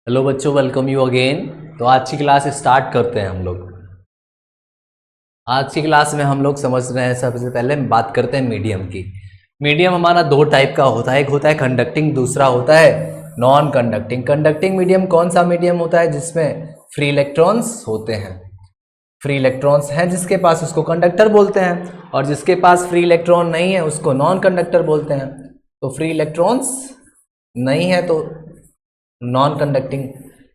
Hello बच्चों, welcome you again. तो आज की क्लास स्टार्ट करते हैं हम लोग। आज की क्लास में हम लोग समझ रहे हैं, सबसे पहले बात करते हैं मीडियम की। मीडियम हमारा दो टाइप का होता है, एक होता है कंडक्टिंग, दूसरा होता है नॉन कंडक्टिंग। कंडक्टिंग मीडियम कौन सा मीडियम होता है? जिसमें फ्री इलेक्ट्रॉन्स होते हैं। फ्री इलेक्ट्रॉन्स हैं जिसके पास, उसको कंडक्टर बोलते हैं, और जिसके पास फ्री इलेक्ट्रॉन नहीं है उसको नॉन कंडक्टर बोलते हैं। तो फ्री इलेक्ट्रॉन्स नहीं है तो नॉन कंडक्टिंग।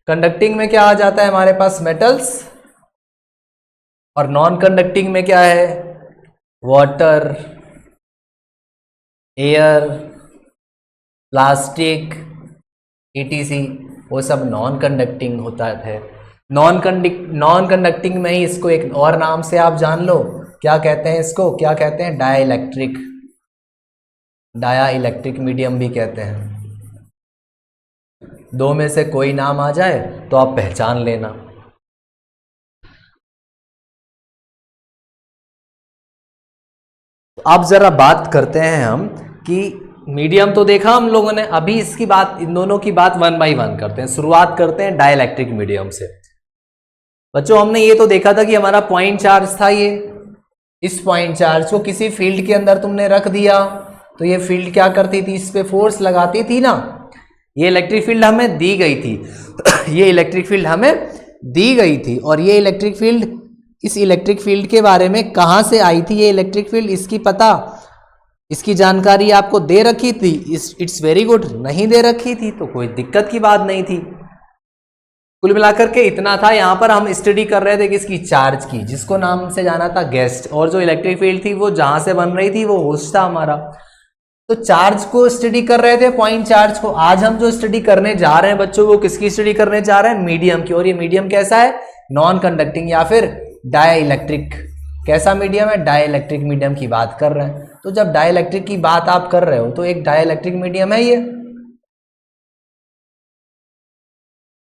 कंडक्टिंग में क्या आ जाता है हमारे पास? मेटल्स। और नॉन कंडक्टिंग में क्या है? वाटर, एयर, प्लास्टिक, ईटीसी, वो सब नॉन कंडक्टिंग होता है। नॉन कंडक्टिंग में ही इसको एक और नाम से आप जान लो, क्या कहते हैं इसको? क्या कहते हैं? डाइलेक्ट्रिक। डाया इलेक्ट्रिक मीडियम भी कहते हैं। दो में से कोई नाम आ जाए तो आप पहचान लेना। अब जरा बात करते हैं हम कि मीडियम तो देखा हम लोगों ने, अभी इसकी बात, इन दोनों की बात वन बाय वन करते हैं। शुरुआत करते हैं डाइलेक्ट्रिक मीडियम से। बच्चों, हमने ये तो देखा था कि हमारा पॉइंट चार्ज था ये। इस पॉइंट चार्ज को किसी फील्ड के अंदर तुमने रख दिया तो ये फील्ड क्या करती थी? इस पे फोर्स लगाती थी ना। ये इलेक्ट्रिक फील्ड हमें दी गई थी ये इलेक्ट्रिक फील्ड हमें दी गई थी। और ये इलेक्ट्रिक फील्ड, इस इलेक्ट्रिक फील्ड के बारे में कहाँ से आई थी ये इलेक्ट्रिक फील्ड? इसकी पता, इसकी जानकारी आपको दे रखी थी? It's very good. नहीं दे रखी थी तो कोई दिक्कत की बात नहीं थी। कुल मिलाकर के इतना था। यहाँ पर हम स्टडी कर रहे थे किसकी? चार्ज की, जिसको नाम से जाना था गेस्ट। और जो इलेक्ट्रिक फील्ड थी वो जहां से बन रही थी वो होस्ट था हमारा। तो चार्ज को स्टडी कर रहे थे, पॉइंट चार्ज को। आज हम जो स्टडी करने जा रहे हैं बच्चों, वो किसकी स्टडी करने जा रहे हैं? मीडियम की। और ये मीडियम कैसा है? नॉन कंडक्टिंग या फिर डाइलेक्ट्रिक। कैसा मीडियम है? डाइलेक्ट्रिक मीडियम की बात कर रहे हैं। तो जब डाइलेक्ट्रिक की बात आप कर रहे हो तो एक डाइलेक्ट्रिक मीडियम है ये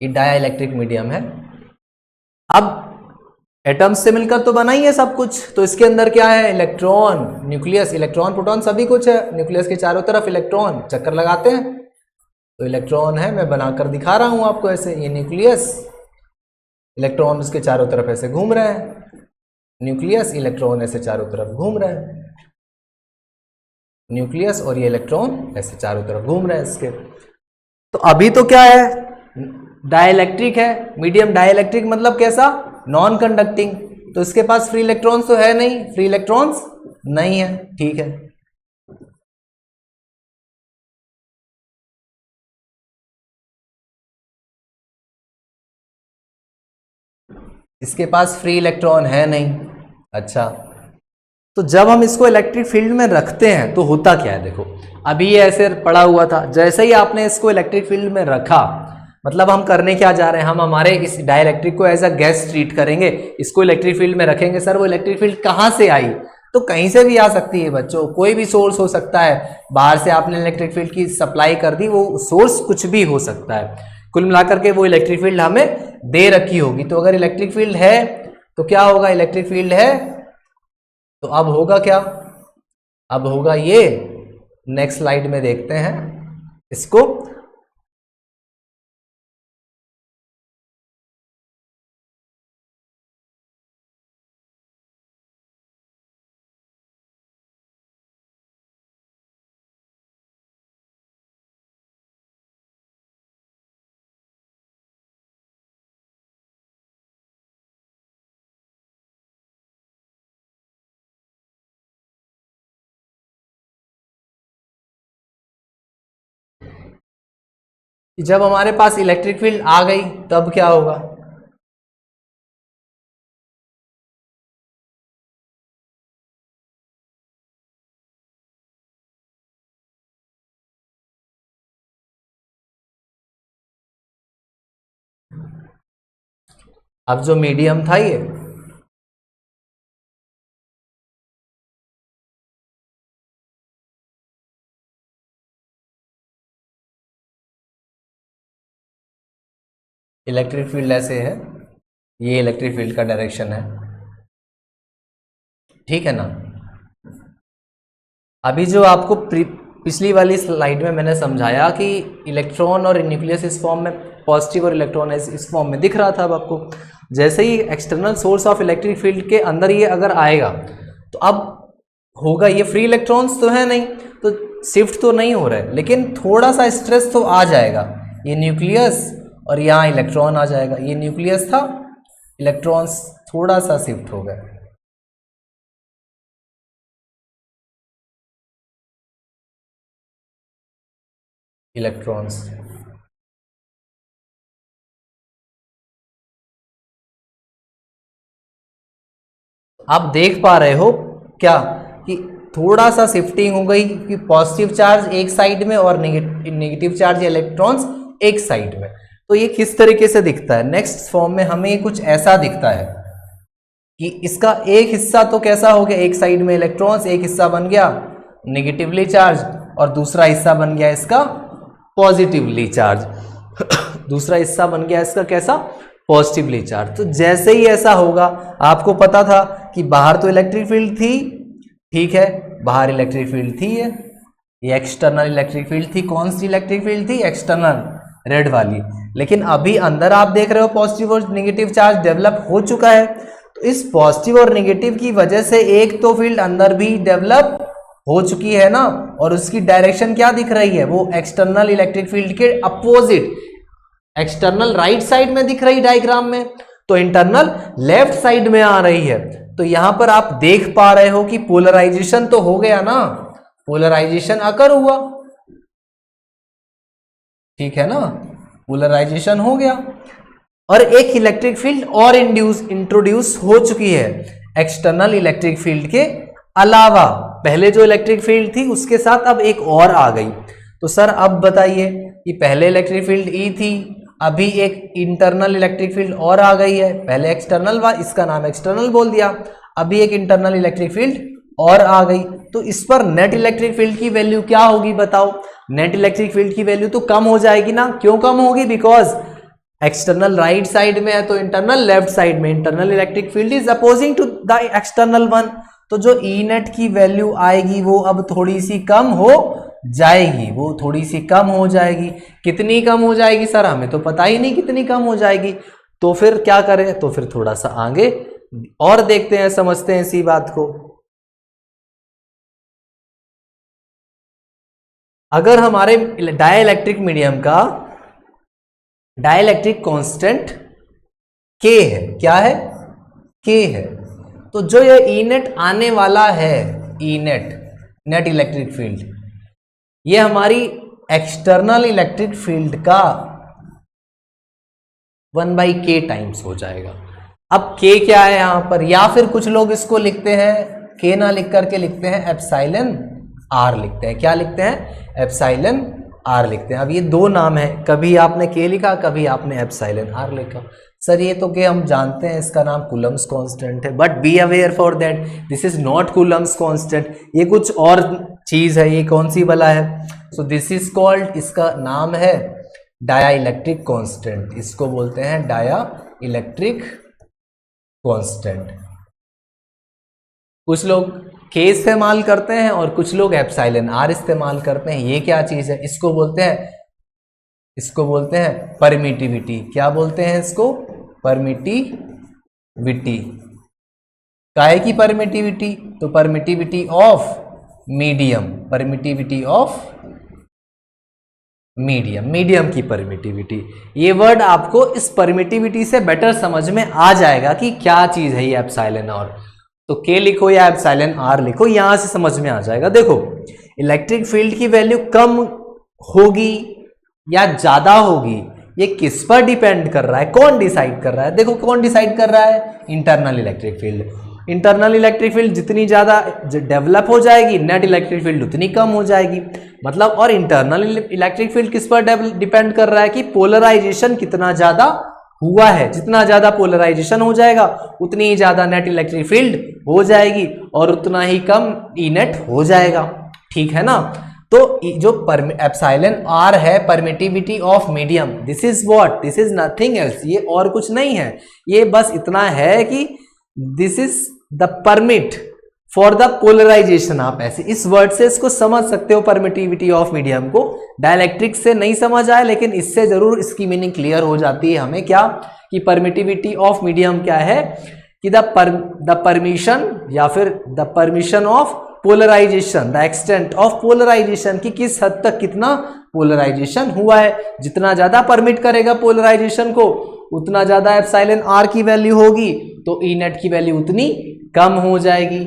डाइलेक्ट्रिक मीडियम है। अब एटम्स से मिलकर तो बना ही है सब कुछ। तो इसके अंदर क्या है? इलेक्ट्रॉन, न्यूक्लियस, इलेक्ट्रॉन, प्रोटॉन, सभी कुछ है। न्यूक्लियस के चारों तरफ इलेक्ट्रॉन चक्कर लगाते हैं तो इलेक्ट्रॉन है। मैं बनाकर दिखा रहा हूं आपको ऐसे। ये न्यूक्लियस, इलेक्ट्रॉन उसके चारों तरफ ऐसे घूम रहे हैं। न्यूक्लियस, इलेक्ट्रॉन ऐसे चारों तरफ घूम रहे हैं। न्यूक्लियस और ये इलेक्ट्रॉन ऐसे चारों तरफ घूम रहे हैं इसके। तो अभी तो क्या है? डाइलेक्ट्रिक है मीडियम। डाइलेक्ट्रिक मतलब कैसा? Non conducting. तो इसके पास फ्री इलेक्ट्रॉन्स तो है नहीं, फ्री इलेक्ट्रॉन्स नहीं है। ठीक है, इसके पास फ्री इलेक्ट्रॉन है नहीं। अच्छा, तो जब हम इसको इलेक्ट्रिक फील्ड में रखते हैं तो होता क्या है? देखो, अभी ये ऐसे पड़ा हुआ था। जैसे ही आपने इसको इलेक्ट्रिक फील्ड में रखा, मतलब हम करने क्या जा रहे हैं? हम हमारे इस डाइलेक्ट्रिक को एज अ गैस ट्रीट करेंगे। इसको इलेक्ट्रिक फील्ड में रखेंगे। सर, वो इलेक्ट्रिक फील्ड कहाँ से आई? तो कहीं से भी आ सकती है बच्चों, कोई भी सोर्स हो सकता है। बाहर से आपने इलेक्ट्रिक फील्ड की सप्लाई कर दी, वो सोर्स कुछ भी हो सकता है। कुल मिलाकर के वो इलेक्ट्रिक फील्ड हमें दे रखी होगी। तो अगर इलेक्ट्रिक फील्ड है तो क्या होगा? इलेक्ट्रिक फील्ड है तो अब होगा क्या? अब होगा ये, नेक्स्ट स्लाइड में देखते हैं इसको। जब हमारे पास इलेक्ट्रिक फील्ड आ गई तब क्या होगा? अब जो मीडियम था ये, इलेक्ट्रिक फील्ड ऐसे है, ये इलेक्ट्रिक फील्ड का डायरेक्शन है। ठीक है ना? अभी जो आपको पिछली वाली स्लाइड में मैंने समझाया कि इलेक्ट्रॉन और न्यूक्लियस इस फॉर्म में, पॉजिटिव और इलेक्ट्रॉन इस फॉर्म में दिख रहा था अब आपको। जैसे ही external source of electric field के अंदर ये अगर आएगा तो अब होगा, ये फ्री इलेक्ट्रॉन्स तो है नहीं, तो शिफ्ट तो नहीं हो रहा है, लेकिन थोड़ा सा स्ट्रेस तो आ जाएगा। ये न्यूक्लियस और यहाँ इलेक्ट्रॉन आ जाएगा, ये न्यूक्लियस था, इलेक्ट्रॉन्स थोड़ा सा शिफ्ट हो गए। इलेक्ट्रॉन्स आप देख पा रहे हो क्या कि थोड़ा सा शिफ्टिंग हो गई कि पॉजिटिव चार्ज एक साइड में और नेगेटिव चार्ज इलेक्ट्रॉन्स एक साइड में। तो ये किस तरीके से दिखता है, नेक्स्ट फॉर्म में हमें कुछ ऐसा दिखता है कि इसका एक हिस्सा तो कैसा हो गया, एक साइड में इलेक्ट्रॉन्स, एक हिस्सा बन गया नेगेटिवली चार्ज और दूसरा हिस्सा बन गया इसका पॉजिटिवली चार्ज दूसरा हिस्सा बन गया इसका कैसा, पॉजिटिवली चार्ज। तो जैसे ही ऐसा होगा, आपको पता था कि बाहर तो इलेक्ट्रिक फील्ड थी, ठीक है, बाहर इलेक्ट्रिक फील्ड थी, ये एक्सटर्नल इलेक्ट्रिक फील्ड थी। कौन सी इलेक्ट्रिक फील्ड थी, एक्सटर्नल, रेड वाली। लेकिन अभी अंदर आप देख रहे हो पॉजिटिव और नेगेटिव चार्ज डेवलप हो चुका है। तो इस पॉजिटिव और नेगेटिव की वजह से एक तो फील्ड अंदर भी डेवलप हो चुकी है ना, और उसकी डायरेक्शन क्या दिख रही है, वो एक्सटर्नल इलेक्ट्रिक फील्ड के अपोजिट, एक्सटर्नल राइट साइड में दिख रही डायग्राम में, तो इंटरनल लेफ्ट साइड में आ रही है। तो यहां पर आप देख पा रहे हो कि पोलराइजेशन तो हो गया ना, पोलराइजेशन अकर हुआ, ठीक है ना, पोलराइजेशन हो गया और एक इलेक्ट्रिक फील्ड और इंट्रोड्यूस हो चुकी है एक्सटर्नल इलेक्ट्रिक फील्ड के अलावा। पहले जो इलेक्ट्रिक फील्ड थी उसके साथ अब एक और आ गई। तो सर अब बताइए कि पहले इलेक्ट्रिक फील्ड ई थी, अभी एक इंटरनल इलेक्ट्रिक फील्ड और आ गई है, पहले एक्सटर्नल वा, इसका नाम एक्सटर्नल बोल दिया, अभी एक इंटरनल इलेक्ट्रिक फील्ड और आ गई। तो इस पर नेट इलेक्ट्रिक फील्ड की वैल्यू क्या होगी बताओ, नेट इलेक्ट्रिक फील्ड की वैल्यू तो कम हो जाएगी ना। क्यों कम होगी, बिकॉज एक्सटर्नल राइट साइड में है तो इंटरनल लेफ्ट साइड में, internal electric field is opposing to the external one. तो जो ई नेट की वैल्यू आएगी वो अब थोड़ी सी कम हो जाएगी, वो थोड़ी सी कम हो जाएगी। कितनी कम हो जाएगी सर, हमें तो पता ही नहीं कितनी कम हो जाएगी। तो फिर क्या करें, तो फिर थोड़ा सा आगे और देखते हैं, समझते हैं इसी बात को। अगर हमारे डाइलेक्ट्रिक मीडियम का डाइलेक्ट्रिक कांस्टेंट के है, क्या है, के है, तो जो ये ई नेट आने वाला है, E net, net electric field, ये हमारी एक्सटर्नल इलेक्ट्रिक फील्ड का 1/k टाइम्स हो जाएगा। अब k क्या है यहां पर, या फिर कुछ लोग इसको लिखते हैं, k ना लिख करके लिखते हैं एप्सिलॉन r लिखते हैं। क्या लिखते हैं, एप्सिलॉन r लिखते हैं। अब ये दो नाम है, कभी आपने k लिखा, कभी आपने एप्सिलॉन r लिखा। सर ये तो के हम जानते हैं, इसका नाम कूलम्स कांस्टेंट है, but be aware for that this is not Coulomb's constant, ये कुछ और चीज है। ये कौन सी वाला है, सो दिस इज कॉल्ड, इसका नाम है डाइलेक्ट्रिक कांस्टेंट, इसको बोलते हैं डाइलेक्ट्रिक कांस्टेंट। कुछ लोग के इस्तेमाल करते हैं और कुछ लोग एप्सिलॉन r इस्तेमाल करते हैं। ये क्या चीज है, इसको बोलते हैं, इसको बोलते हैं परमिटिविटी। क्या बोलते हैं इसको, परमिटिविटी। काहे की परमिटिविटी, तो permittivity of medium, permittivity of medium, medium की परमिटिविटी। ये वर्ड आपको इस परमिटिविटी से बेटर समझ में आ जाएगा कि क्या चीज है ये एप्सिलॉन r। तो के लिखो या एप्सिलॉन r लिखो, यहां से समझ में आ जाएगा। देखो इलेक्ट्रिक फील्ड की वैल्यू कम होगी या ज्यादा होगी, ये किस पर डिपेंड कर रहा है, कौन डिसाइड कर रहा है। देखो कौन डिसाइड कर रहा है, internal electric field. Internal electric field जितनी ज्यादा डेवलप हो जाएगी, नेट इलेक्ट्रिक फील्ड उतनी कम हो जाएगी। मतलब, और इंटरनल इलेक्ट्रिक फील्ड किस पर डिपेंड कर रहा है कि पोलराइजेशन कितना ज्यादा हुआ है। जितना ज्यादा पोलराइजेशन हो जाएगा उतनी ही ज्यादा नेट इलेक्ट्रिक फील्ड हो जाएगी और उतना ही कम ई नेट हो जाएगा, ठीक है ना। तो जो एप्सिलॉन r है, permittivity of medium, this is what, this is nothing else, ये और कुछ नहीं है, ये बस इतना है कि this is the permit for the polarization, आप ऐसे इस वर्ड से इसको समझ सकते हो, परमिटिविटी ऑफ मीडियम को। डाइलेक्ट्रिक से नहीं समझ आए, लेकिन इससे जरूर इसकी मीनिंग क्लियर हो जाती है हमें, क्या कि परमिटिविटी ऑफ मीडियम क्या है, कि द परमिशन या फिर the permission of polarization, the extent of polarization, कि किस हद तक कितना पोलराइजेशन हुआ है। जितना ज्यादा परमिट करेगा पोलराइजेशन को, उतना ज्यादा एप्सिलॉन आर की वैल्यू होगी, तो ई नेट की वैल्यू उतनी कम हो जाएगी।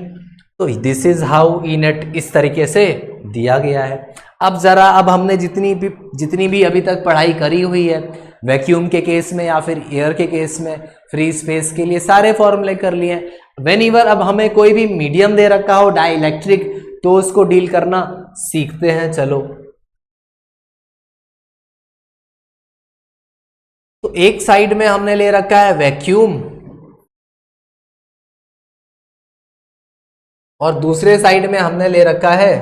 तो this is how E net इस तरीके से दिया गया है। अब हमने जितनी भी अभी तक पढ़ाई करी हुई है, वैक्यूम के केस में या फिर एयर के केस में, फ्री स्पेस के लिए सारे फॉर्मूले कर लिए। व्हेनेवर अब हमें कोई भी मीडियम दे रखा हो डाइलेक्ट्रिक, तो उसको डील करना सीखते हैं। चलो, तो एक साइड में हमने ले रखा है वैक्यूम, और दूसरे साइड में हमने ले रखा है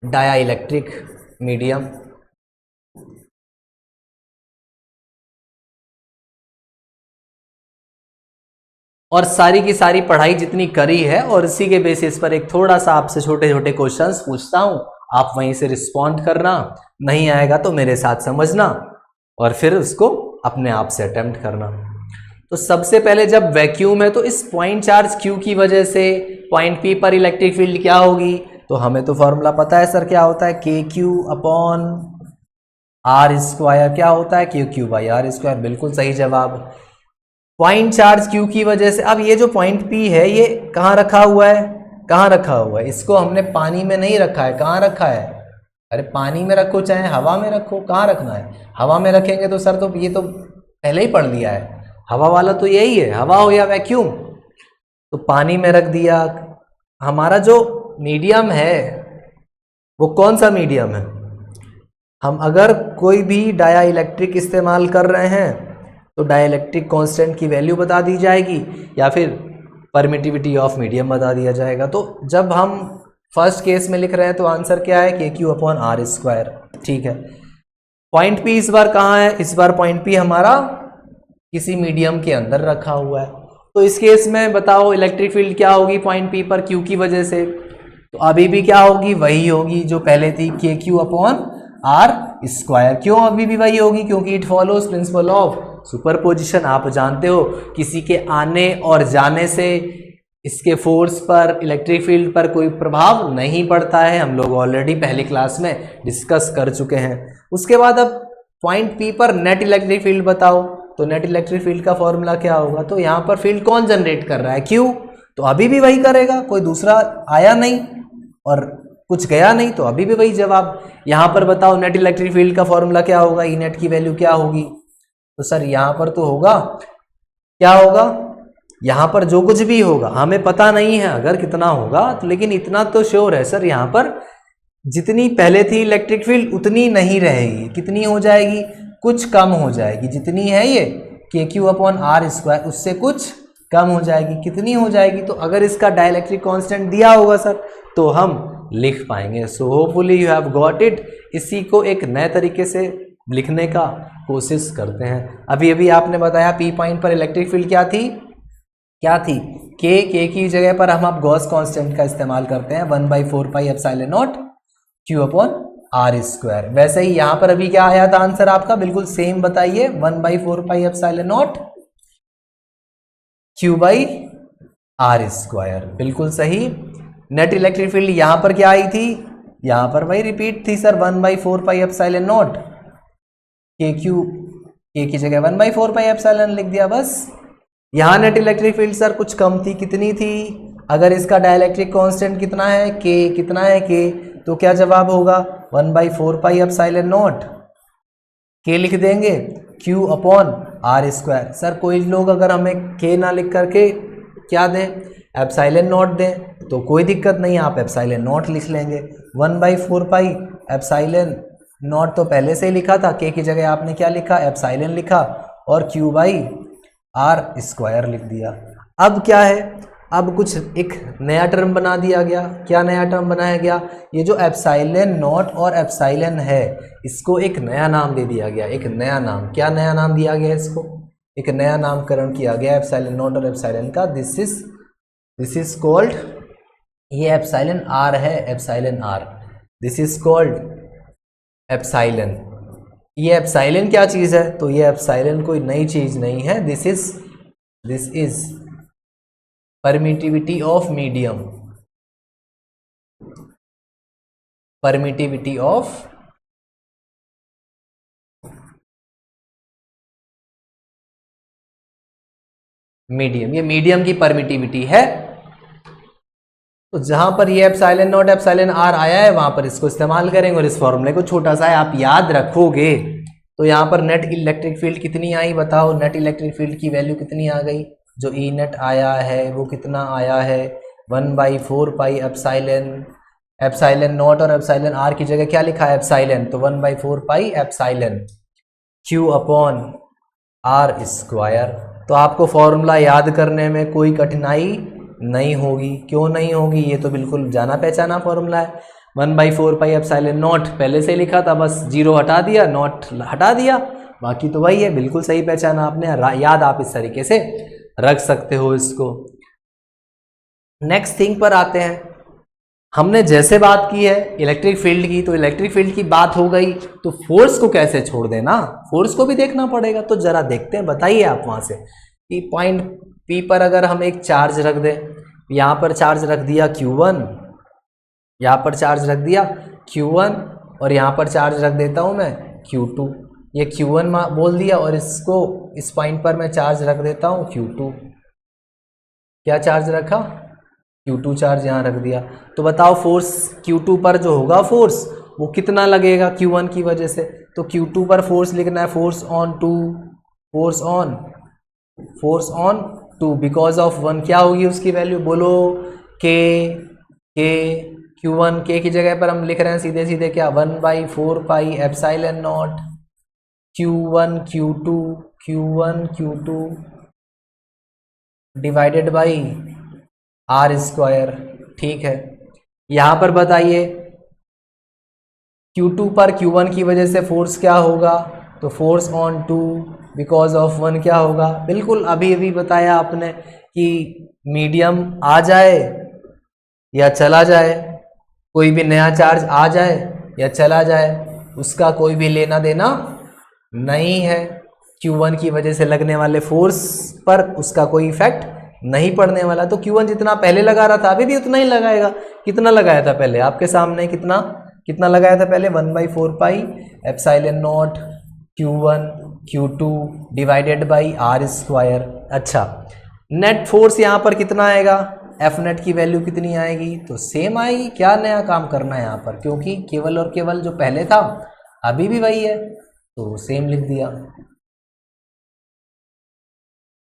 डाइलेक्ट्रिक मीडियम। और सारी की सारी पढ़ाई जितनी करी है, और इसी के बेसिस पर एक थोड़ा सा आपसे छोटे छोटे क्वेश्चंस पूछता हूं, आप वहीं से रिस्पॉन्ड करना, नहीं आएगा तो मेरे साथ समझना और फिर उसको अपने आप से अटेम्प्ट करना। तो सबसे पहले जब वैक्यूम है तो इस पॉइंट चार्ज क्यू की वजह से पॉइंट पी पर इलेक्ट्रिक फील्ड क्या होगी, तो हमें तो फॉर्मूला पता है सर, क्या होता है, के क्यू अपॉन आर स्क्वायर। क्या होता है, Q Q by R square. बिल्कुल सही जवाब। पॉइंट चार्ज क्यू की वजह से, अब ये जो पॉइंट पी है ये कहाँ रखा हुआ है, कहाँ रखा हुआ है, इसको हमने पानी में नहीं रखा है, कहाँ रखा है, अरे पानी में रखो चाहे हवा में रखो, कहाँ रखना है, हवा में रखेंगे तो सर तो ये तो पहले ही पढ़ लिया है, हवा वाला तो यही है, हवा हो या वैक्यूम, तो पानी में रख दिया। हमारा जो मीडियम है वो कौन सा मीडियम है, हम अगर कोई भी डाइलेक्ट्रिक इस्तेमाल कर रहे हैं तो डाइलेक्ट्रिक कांस्टेंट की वैल्यू बता दी जाएगी या फिर परमिटिविटी ऑफ मीडियम बता दिया जाएगा। तो जब हम फर्स्ट केस में लिख रहे हैं तो आंसर क्या है, के क्यू अपॉन आर स्क्वायर। ठीक है, पॉइंट पी इस बार कहाँ है, इस बार पॉइंट पी हमारा किसी मीडियम के अंदर रखा हुआ है। तो इस केस में बताओ इलेक्ट्रिक फील्ड क्या होगी पॉइंट पी पर क्यू की वजह से, तो अभी भी क्या होगी, वही होगी जो पहले थी, के क्यू अपॉन आर स्क्वायर। क्यों अभी भी वही होगी, क्योंकि it follows principle of superposition. आप जानते हो किसी के आने और जाने से इसके फोर्स पर, इलेक्ट्रिक फील्ड पर कोई प्रभाव नहीं पड़ता है, हम लोग ऑलरेडी पहली क्लास में डिस्कस कर चुके हैं। उसके बाद अब पॉइंट पी पर नेट इलेक्ट्रिक फील्ड बताओ, तो नेट इलेक्ट्रिक फील्ड का फॉर्मूला क्या होगा, तो यहाँ पर फील्ड कौन जनरेट कर रहा है, क्यू, तो अभी भी वही करेगा, कोई दूसरा आया नहीं और कुछ गया नहीं, तो अभी भी वही जवाब। यहाँ पर बताओ नेट इलेक्ट्रिक फील्ड का फॉर्मूला क्या होगा, ई नेट की वैल्यू क्या होगी, तो सर यहाँ पर तो होगा, क्या होगा, यहाँ पर जो कुछ भी होगा हमें पता नहीं है अगर कितना होगा, तो लेकिन इतना तो श्योर है सर, यहाँ पर जितनी पहले थी इलेक्ट्रिक फील्ड उतनी नहीं रहेगी, कितनी हो जाएगी, कुछ कम हो जाएगी। जितनी है ये के क्यू अपॉन आर स्क्वायर, उससे कुछ कम हो जाएगी। कितनी हो जाएगी, तो अगर इसका डाइलेक्ट्रिक कांस्टेंट दिया होगा सर तो हम लिख पाएंगे। So hopefully you have got it. इसी को एक नए तरीके से लिखने का कोशिश करते हैं। अभी अभी आपने बताया पी पॉइंट पर इलेक्ट्रिक फील्ड क्या थी, क्या थी, के की जगह पर हम अब गॉस कांस्टेंट का इस्तेमाल करते हैं, 1/4 pi epsilon naught Q upon R square. वैसे ही यहाँ पर अभी क्या आया था आंसर आपका, बिल्कुल सेम बताइए, 1/4 pi epsilon naught Q by R square, बिल्कुल सही। नेट इलेक्ट्रिक फील्ड यहाँ पर क्या आई थी, यहाँ पर वही रिपीट थी सर, 1/4 पाई एप्सिलॉन नॉट के क्यू, के की जगह 1/4 पाई एप्सिलॉन लिख दिया बस। यहाँ नेट इलेक्ट्रिक फील्ड सर कुछ कम थी, कितनी थी, अगर इसका डाइलेक्ट्रिक कांस्टेंट कितना है, के, कितना है के, तो क्या जवाब होगा, 1/4 पाई एप्सिलॉन नॉट के लिख देंगे Q upon R square. Sir कोई लोग अगर हमें के ना लिख करके क्या दें, एप्सिलॉन नॉट दें, तो कोई दिक्कत नहीं, आप एप्सिलॉन नॉट लिख लेंगे। 1/4 पाई एप्सिलॉन नॉट तो पहले से ही लिखा था, के की जगह आपने क्या लिखा, एप्सिलॉन लिखा, और क्यू बाई आर स्क्वायर लिख दिया। अब क्या है, अब कुछ एक नया टर्म बना दिया गया। क्या नया टर्म बनाया गया, ये जो एप्सिलॉन नॉट और एप्सिलॉन है इसको एक नया नाम दे दिया गया, एक नया नाम। क्या नया नाम दिया गया इसको, एक नया नामकरण किया गया एप्सिलॉन नॉट और एप्सिलॉन का, this is this is called, ये एप्सिलॉन आर है, epsilon R, this is called epsilon. ये एप्सिलॉन क्या चीज है? तो ये एप्सिलॉन कोई नई चीज नहीं है, this is permittivity of medium, permittivity of medium, ये मीडियम की परमिटिविटी है। तो जहां पर ये एप्सिलॉन नॉट एप्सिलॉन आर आया है वहां पर इसको इस्तेमाल करेंगे, और इस फॉर्मूले को छोटा सा है आप याद रखोगे। तो यहाँ पर नेट इलेक्ट्रिक फील्ड कितनी आई बताओ, नेट इलेक्ट्रिक फील्ड की वैल्यू कितनी आ गई? जो ई नेट आया है वो कितना आया है? 1/4 पाई एप्सिलॉन, एप्सिलॉन नॉट और एप्सिलॉन आर की जगह क्या लिखा है? एप्सिलॉन, तो 1/4 pi epsilon Q upon R square. तो आपको फॉर्मूला याद करने में कोई कठिनाई नहीं होगी। क्यों नहीं होगी? ये तो बिल्कुल जाना पहचाना फॉर्मूला है। 1/4 पाई एप्सिलॉन नॉट पहले से लिखा था, बस जीरो हटा दिया, नॉट हटा दिया, बाकी तो वही है। बिल्कुल सही पहचाना आपने, याद आप इस तरीके से रख सकते हो इसको। नेक्स्ट थिंग पर आते हैं। हमने जैसे बात की है इलेक्ट्रिक फील्ड की, तो इलेक्ट्रिक फील्ड की बात हो गई, तो फोर्स को कैसे छोड़ देना, फोर्स को भी देखना पड़ेगा। तो जरा देखते हैं, बताइए आप वहां से कि पॉइंट पी पर अगर हम एक चार्ज रख दें, यहाँ पर चार्ज रख दिया Q1, यहाँ पर चार्ज रख दिया Q1, और यहाँ पर चार्ज रख देता हूँ मैं Q2। ये Q1 बोल दिया, और इसको इस पॉइंट पर मैं चार्ज रख देता हूँ Q2। क्या चार्ज रखा? Q2 चार्ज यहाँ रख दिया। तो बताओ फोर्स Q2 पर जो होगा फोर्स वो कितना लगेगा Q1 की वजह से? तो Q2 पर फोर्स लिखना है, force on 2, force on 2 because of 1। क्या होगी उसकी वैल्यू बोलो? के Q1 के की जगह पर हम लिख रहे हैं सीधे सीधे क्या? 1/4 pi epsilon naught Q1 Q2 divided by R square. ठीक है, यहां पर बताइए Q2 पर Q1 की वजह से फोर्स क्या होगा? तो फोर्स ऑन 2 बिकॉज ऑफ 1 क्या होगा? बिल्कुल अभी अभी बताया आपने कि मीडियम आ जाए या चला जाए, कोई भी नया चार्ज आ जाए या चला जाए, उसका कोई भी लेना देना नहीं है। Q1 की वजह से लगने वाले फोर्स पर उसका कोई इफेक्ट नहीं पड़ने वाला। तो Q1 जितना पहले लगा रहा था अभी भी उतना ही लगाएगा। कितना लगाया था पहले? आपके सामने कितना लगाया था पहले? 1/4 pi epsilon naught Q1 Q2 divided by R square. अच्छा, नेट फोर्स यहाँ पर कितना आएगा? एफ नेट की वैल्यू कितनी आएगी? तो सेम आएगी। क्या नया काम करना है यहाँ पर? क्योंकि केवल और केवल जो पहले था अभी भी वही है, तो सेम लिख दिया।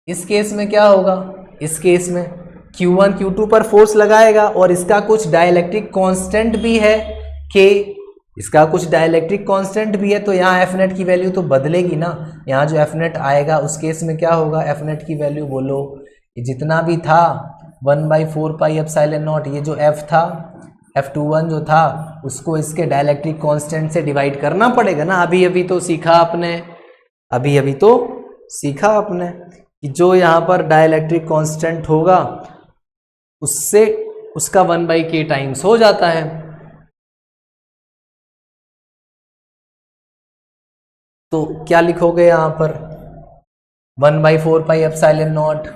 इस केस में क्या होगा? इस केस में Q1 Q2 पर फोर्स लगाएगा, और इसका कुछ डाइलेक्ट्रिक कांस्टेंट भी है K, इसका कुछ डाइलेक्ट्रिक कांस्टेंट भी है। तो यहाँ एफ नेट की वैल्यू तो बदलेगी ना। यहाँ जो एफ नेट आएगा उस केस में क्या होगा? एफ नेट की वैल्यू बोलो, जितना भी था 1/4 पाई एप्सिलॉन नॉट, ये जो एफ था, F21 जो था, उसको इसके डाइलेक्ट्रिक कांस्टेंट से डिवाइड करना पड़ेगा ना। अभी अभी तो सीखा आपने कि जो यहाँ पर डाइलेक्ट्रिक कांस्टेंट होगा उससे उसका 1/k टाइम्स हो जाता है। तो क्या लिखोगे यहाँ पर? 1/4 pi epsilon naught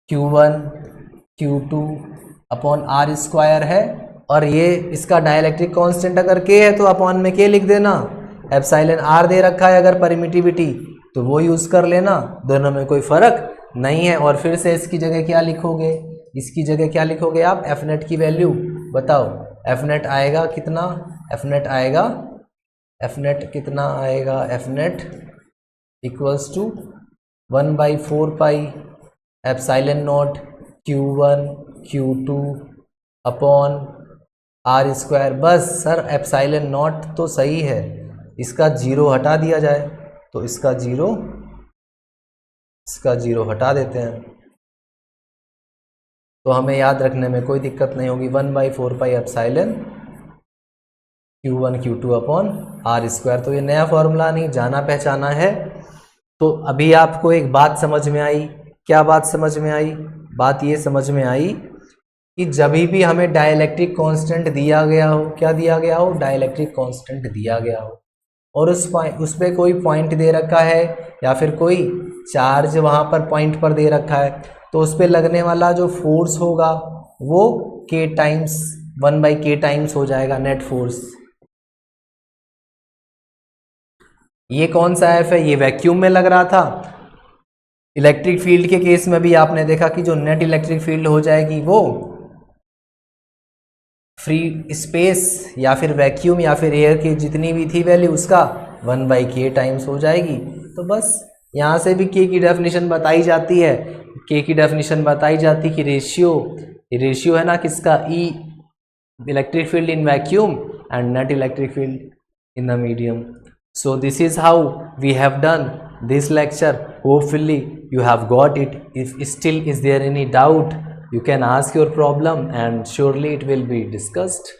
Q1 Q2 upon R square है, और ये इसका डाइलेक्ट्रिक कांस्टेंट अगर K है तो अपॉन में K लिख देना। एप्सिलॉन आर दे रखा है अगर परमिटिविटी, तो वो यूज कर लेना, दोनों में कोई फर्क नहीं है। और फिर से इसकी जगह क्या लिखोगे? इसकी जगह क्या लिखोगे आप? एफ नेट की वैल्यू बताओ। एफ नेट आएगा कितना? एफ नेट कितना आएगा? F net equals to 1/4 pi epsilon naught Q1 Q2 upon R square. बस सर एप्सिलॉन नॉट तो सही है, इसका जीरो हटा दिया जाए, तो इसका जीरो हटा देते हैं, तो हमें याद रखने में कोई दिक्कत नहीं होगी। 1/4 pi epsilon Q1 Q2 upon R square. तो ये नया फॉर्मूला नहीं, जाना पहचाना है। तो अभी आपको एक बात समझ में आई क्या बात समझ में आई? बात ये समझ में आई कि जब भी हमें डाइलेक्ट्रिक कांस्टेंट दिया गया हो, क्या दिया गया हो? डाइलेक्ट्रिक कांस्टेंट दिया गया हो, और उस पे कोई पॉइंट दे रखा है या फिर कोई चार्ज वहाँ पर पॉइंट पर दे रखा है, तो उस पे लगने वाला जो फोर्स होगा वो k टाइम्स 1/k टाइम्स हो जाएगा नेट फोर्स। ये कौन सा एफ है? ये वैक्यूम में लग रहा था। इलेक्ट्रिक फील्ड के केस में भी आपने देखा कि जो नेट इलेक्ट्रिक फील्ड हो जाएगी वो फ्री स्पेस या फिर वैक्यूम या फिर एयर की जितनी भी थी वैल्यू उसका 1/k टाइम्स हो जाएगी। तो बस यहाँ से भी k की डेफिनेशन बताई जाती है। k की डेफिनेशन बताई जाती कि रेशियो है ना किसका? E electric field in vacuum and net electric field in the medium. So this is how we have done this lecture. Hopefully you have got it. If still is there any doubt, you can ask your problem and surely it will be discussed.